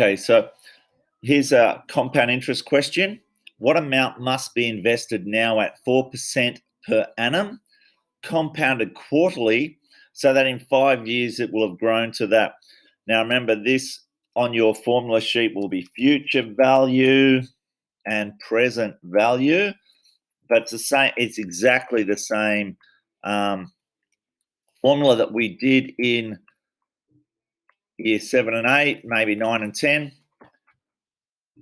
Okay, so here's a compound interest question. What amount must be invested now at 4% per annum, compounded quarterly, so that in 5 years it will have grown to that? Now, remember, this on your formula sheet will be future value and present value, but it's the same. It's exactly the same formula that we did in year 7 and 8, maybe 9 and 10.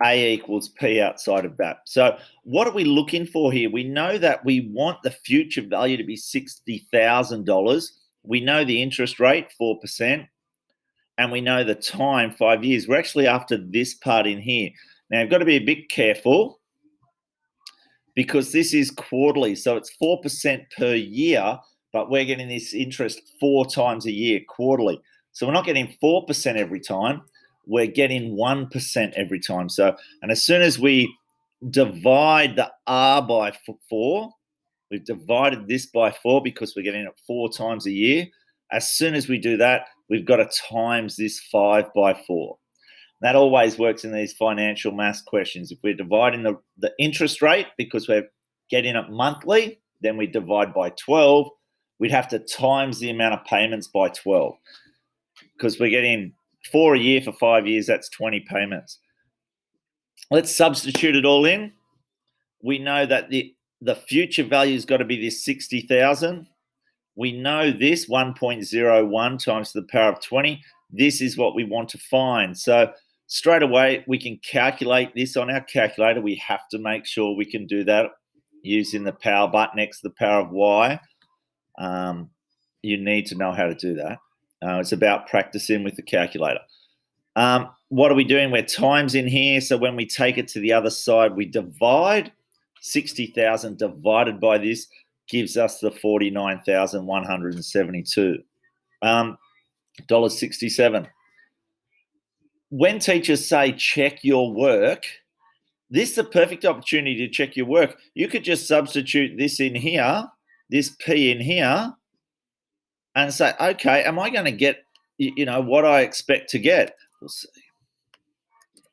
A equals P outside of that. So what are we looking for here? We know that we want the future value to be $60,000. We know the interest rate, 4%, and we know the time, 5 years. We're actually after this part in here. Now, you've got to be a bit careful because this is quarterly. So it's 4% per year, but we're getting this interest 4 times a year, quarterly. So we're not getting 4% every time. We're getting 1% every time. So, and as soon as we divide the R by 4, we've divided this by 4 because we're getting it 4 times a year. As soon as we do that, we've got to times this 5 by 4. That always works in these financial math questions. If we're dividing the interest rate because we're getting it monthly, then we divide by 12. We'd have to times the amount of payments by 12 because we're getting 4 a year for 5 years. That's 20 payments. Let's substitute it all in. We know that the future value has got to be this 60,000. We know this 1.01 times to the power of 20. This is what we want to find. So straight away, we can calculate this on our calculator. We have to make sure we can do that using the power button next to the power of Y. You need to know how to do that. It's about practicing with the calculator. What are we doing? We're times in here. So when we take it to the other side, we divide. 60,000 divided by this gives us the $49,172. $67. When teachers say check your work, this is a perfect opportunity to check your work. You could just substitute this in here, this P in here, and say, okay, am I going to get, what I expect to get? We'll see.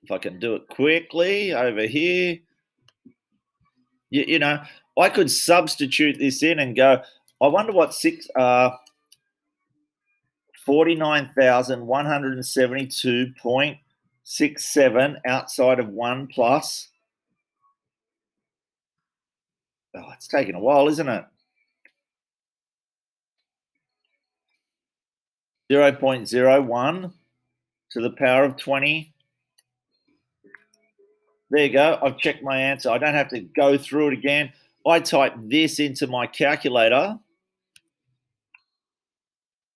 If I can do it quickly over here, I could substitute this in and go, I wonder what 49,172.67 outside of 1 plus. Oh, it's taking a while, isn't it? 0.01 to the power of 20. There you go. I've checked my answer. I don't have to go through it again. I type this into my calculator.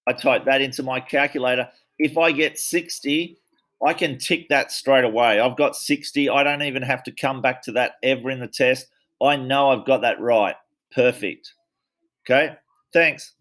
I type that into my calculator. If I get 60, I can tick that straight away. I've got 60. I don't even have to come back to that ever in the test. I know I've got that right. Perfect. Okay, thanks.